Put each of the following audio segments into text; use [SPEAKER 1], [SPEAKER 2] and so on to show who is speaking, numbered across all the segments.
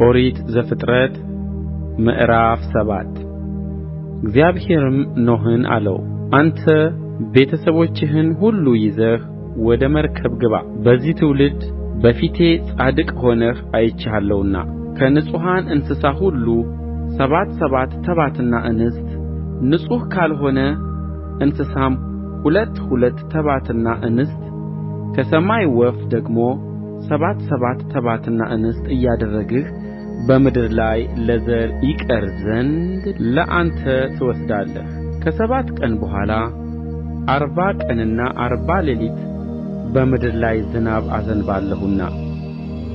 [SPEAKER 1] ኦሪት ዘፍጥረት ምዕራፍ 7 እግዚአብሔርም ኖኅን አለው፣ አንተ ቤተሰቦችህን ሁሉ ይዘህ ወደ መርከብ ግባ። በዚህ ትውልድ በፊቴ ጻድቅ ሆነህ አይቼሃለሁና ከንጹሐን እንስሳ ሁሉ ሰባት ተባትና እንስት፣ ንጹሕ ካልሆነ እንስሳም ሁለት ተባትና እንስት፣ ከሰማይ ወፍ ደግሞ ሰባት ተባትና እንስት እያደረግህ በምድር ላይ ለዘር ይቀር ዘንድ ለአንተ ትወስዳለህ። ከሰባት ቀን በኋላ 40 ቀንና 40 ሌሊት በምድር ላይ ዝናብ አዘንባለሁና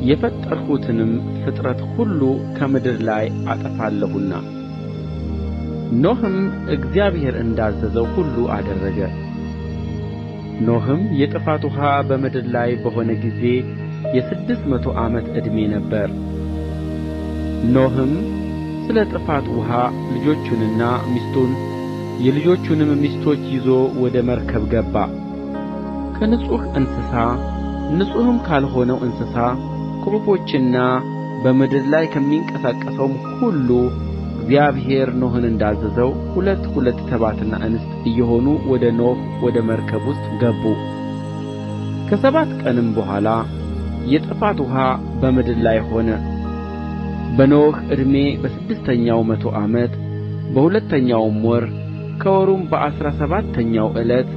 [SPEAKER 1] የፈጠርሁትንም ፍጥረት ሁሉ ከምድር ላይ አጠፋለሁና። ኖኅም እግዚአብሔር እንዳዘዘው ሁሉ አደረገ። ኖኅም የጥፋት ውኃ በምድር ላይ በሆነ ጊዜ የ600 ዓመት ዕድሜ ነበረ። ኖኅም ስለ ጥፋት ውኃ ልጆቹንና ሚስቱን የልጆቹንም ሚስቶች ይዞ ወደ መርከብ ገባ። ከንጹሕ እንስሳ ንጹሕም ካልሆነው እንስሳ ከወፎችና በምድር ላይ ከሚንቀሳቀሰውም ሁሉ እግዚአብሔር ኖኅን እንዳዘዘው ሁለት ተባትና እንስት እየሆኑ ወደ ኖኅ ወደ መርከብ ውስጥ ገቡ። ከሰባት ቀንም በኋላ የጥፋት ውኃ በምድር ላይ ሆነ። በኖኅ ዕድሜ በ6ኛው መቶ ዓመት በሁለተኛው ወር ከወሩም በ17ኛው ዕለት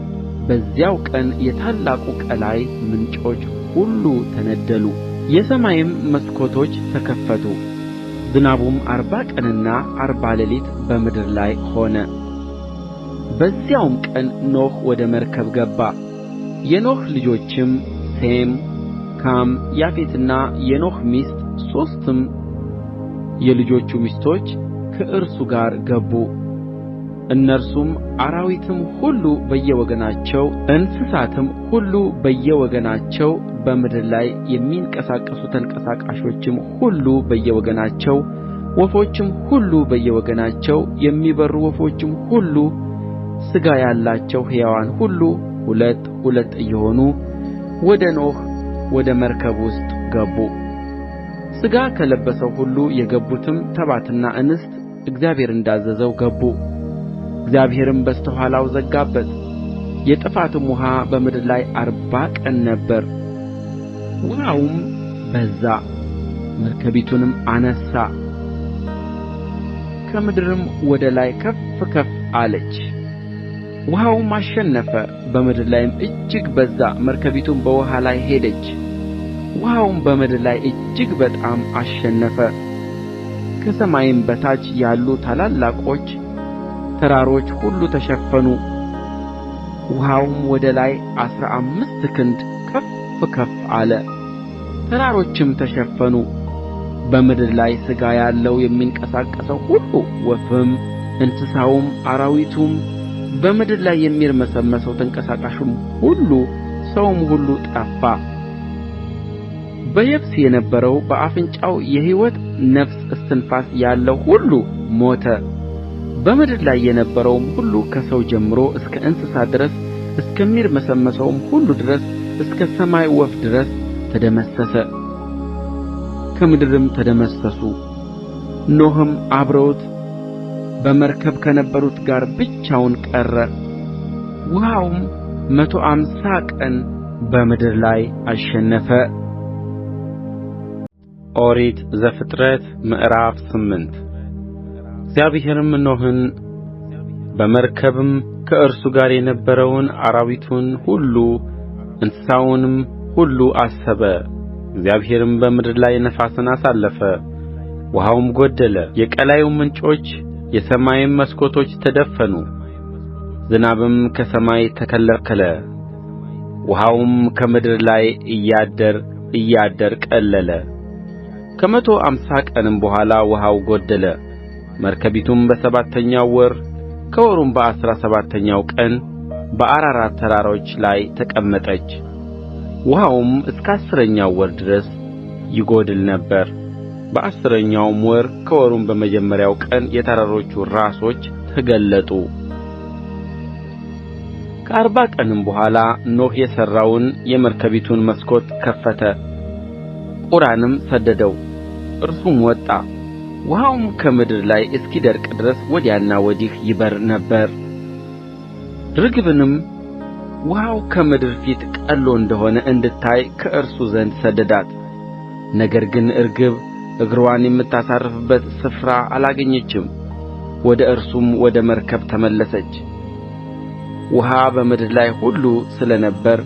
[SPEAKER 1] በዚያው ቀን የታላቁ ቀላይ ምንጮች ሁሉ ተነደሉ፣ የሰማይም መስኮቶች ተከፈቱ። ዝናቡም 40 ቀንና 40 ሌሊት በምድር ላይ ሆነ። በዚያውም ቀን ኖኅ ወደ መርከብ ገባ። የኖኅ ልጆችም ሴም፣ ካም፣ ያፌትና የኖኅ ሚስት ሦስትም የልጆቹ ሚስቶች ከእርሱ ጋር ገቡ። እነርሱም አራዊትም ሁሉ በየወገናቸው፣ እንስሳትም ሁሉ በየወገናቸው፣ በምድር ላይ የሚንቀሳቀሱ ተንቀሳቃሾችም ሁሉ በየወገናቸው፣ ወፎችም ሁሉ በየወገናቸው፣ የሚበርሩ ወፎችም ሁሉ፣ ሥጋ ያላቸው ሕያዋን ሁሉ ሁለት እየሆኑ ወደ ኖኅ ወደ መርከብ ውስጥ ገቡ። ሥጋ ከለበሰው ሁሉ የገቡትም ተባትና እንስት እግዚአብሔር እንዳዘዘው ገቡ። እግዚአብሔርም በስተ ኋላው ዘጋበት። የጥፋትም ውኃ በምድር ላይ 40 ቀን ነበረ። ውኃውም በዛ፣ መርከቢቱንም አነሣ፣ ከምድርም ወደ ላይ ከፍ አለች። ውኃውም አሸነፈ፣ በምድር ላይም እጅግ በዛ። መርከቢቱም በውኃ ላይ ሄደች። ውኃውም በምድር ላይ እጅግ በጣም አሸነፈ። ከሰማይም በታች ያሉ ታላላቆች ተራሮች ሁሉ ተሸፈኑ። ውኃውም ወደ ላይ 15 ክንድ ከፍ አለ፣ ተራሮችም ተሸፈኑ። በምድር ላይ ሥጋ ያለው የሚንቀሳቀሰው ሁሉ፣ ወፍም፣ እንስሳውም፣ አራዊቱም፣ በምድር ላይ የሚርመሰመሰው ተንቀሳቃሹም ሁሉ፣ ሰውም ሁሉ ጠፋ። በየብስ የነበረው በአፍንጫው የሕይወት ነፍስ እስትንፋስ ያለው ሁሉ ሞተ። በምድር ላይ የነበረውም ሁሉ ከሰው ጀምሮ እስከ እንስሳ ድረስ እስከሚርመሰመሰውም ሁሉ ድረስ እስከ ሰማይ ወፍ ድረስ ተደመሰሰ፣ ከምድርም ተደመሰሱ። ኖኅም አብረውት በመርከብ ከነበሩት ጋር ብቻውን ቀረ። ውኃውም 150 ቀን በምድር ላይ አሸነፈ። ኦሪት ዘፍጥረት ምዕራፍ 8 እግዚአብሔርም ኖኅን በመርከብም ከእርሱ ጋር የነበረውን አራዊቱን ሁሉ እንስሳውንም ሁሉ አሰበ። እግዚአብሔርም በምድር ላይ ነፋስን አሳለፈ፣ ውኃውም ጎደለ፣ የቀላዩም ምንጮች የሰማይም መስኮቶች ተደፈኑ፣ ዝናብም ከሰማይ ተከለከለ። ውኃውም ከምድር ላይ እያደር ቀለለ። ከ150 ቀንም በኋላ ውኃው ጎደለ። መርከቢቱም በሰባተኛው ወር ከወሩም በ17ኛው ቀን በአራራት ተራሮች ላይ ተቀመጠች። ውኃውም እስከ 10ኛው ወር ድረስ ይጎድል ነበር። በ10ኛውም ወር ከወሩም በመጀመሪያው ቀን የተራሮቹ ራሶች ተገለጡ። ከ40 ቀንም በኋላ ኖኅ የሠራውን የመርከቢቱን መስኮት ከፈተ፣ ቁራንም ሰደደው፣ እርሱም ወጣ። ውኃውም ከምድር ላይ እስኪደርቅ ድረስ ወዲያና ወዲህ ይበር ነበር። ርግብንም ውኃው ከምድር ፊት ቀልሎ እንደሆነ እንድታይ ከእርሱ ዘንድ ሰደዳት። ነገር ግን ርግብ እግርዋን የምታሳርፍበት ስፍራ አላገኘችም። ወደ እርሱም ወደ መርከብ ተመለሰች። ውኃ በምድር ላይ ሁሉ ስለ ነበረ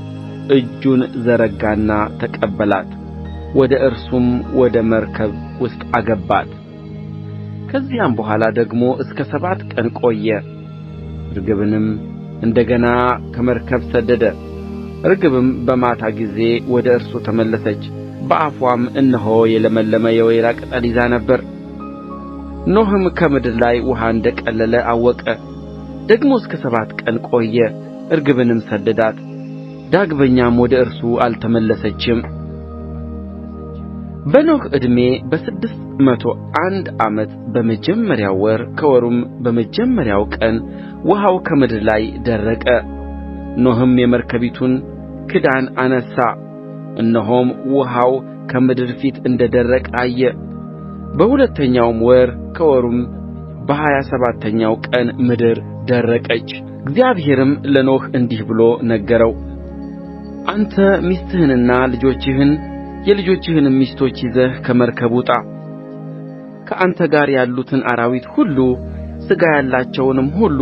[SPEAKER 1] እጁን ዘረጋና ተቀበላት፣ ወደ እርሱም ወደ መርከብ ውስጥ አገባት። ከዚያም በኋላ ደግሞ እስከ 7 ቀን ቆየ። ርግብንም እንደገና ከመርከብ ሰደደ። ርግብም በማታ ጊዜ ወደ እርሱ ተመለሰች፣ በአፍዋም እነሆ የለመለመ የወይራ ቅጠል ይዛ ነበር። ኖኅም ከምድር ላይ ውኃ እንደ ቀለለ አወቀ። ደግሞ እስከ 7 ቀን ቆየ፣ ርግብንም ሰደዳት፣ ዳግመኛም ወደ እርሱ አልተመለሰችም። በኖኅ ዕድሜ በ601 ዓመት በመጀመሪያው ወር ከወሩም በመጀመሪያው ቀን ውኃው ከምድር ላይ ደረቀ። ኖኅም የመርከቢቱን ክዳን አነሣ፣ እነሆም ውኃው ከምድር ፊት እንደ ደረቀ አየ። በሁለተኛውም ወር ከወሩም በ27ኛው ቀን ምድር ደረቀች። እግዚአብሔርም ለኖኅ እንዲህ ብሎ ነገረው: አንተ ሚስትህንና ልጆችህን የልጆችህንም ሚስቶች ይዘህ ከመርከብ ውጣ። ከአንተ ጋር ያሉትን አራዊት ሁሉ፣ ሥጋ ያላቸውንም ሁሉ፣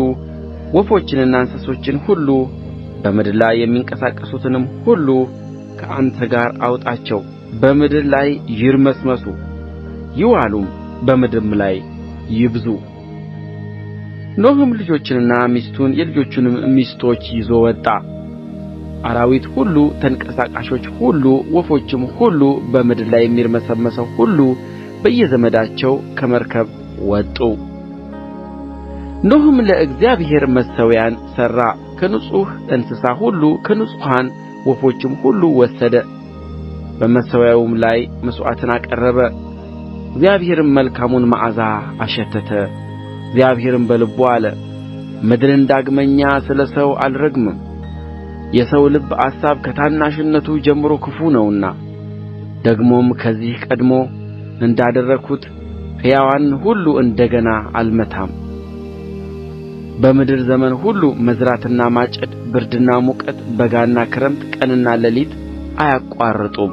[SPEAKER 1] ወፎችንና እንስሶችን ሁሉ፣ በምድር ላይ የሚንቀሳቀሱትንም ሁሉ ከአንተ ጋር አውጣቸው። በምድር ላይ ይርመስመሱ ይዋሉም፣ በምድርም ላይ ይብዙ። ኖኅም ልጆቹንና ሚስቱን የልጆቹንም ሚስቶች ይዞ ወጣ። አራዊት ሁሉ፣ ተንቀሳቃሾች ሁሉ፣ ወፎችም ሁሉ፣ በምድር ላይ የሚርመሰመሰው ሁሉ በየዘመዳቸው ከመርከብ ወጡ። ኖኅም ለእግዚአብሔር መሠዊያን ሠራ፣ ከንጹሕ እንስሳ ሁሉ ከንጹሐን ወፎችም ሁሉ ወሰደ። በመሠዊያውም ላይ መሥዋዕትን አቀረበ። እግዚአብሔርም መልካሙን መዓዛ አሸተተ። እግዚአብሔርም በልቡ አለ: ምድርን ዳግመኛ ስለ ሰው አልረግምም፣ የሰው ልብ አሳብ ከታናሽነቱ ጀምሮ ክፉ ነውና። ደግሞም ከዚህ ቀድሞ እንዳደረግሁት ሕያዋንን ሁሉ እንደ ገና አልመታም። በምድር ዘመን ሁሉ መዝራትና ማጨድ፣ ብርድና ሙቀት፣ በጋና ክረምት፣ ቀንና ሌሊት አያቋርጡም።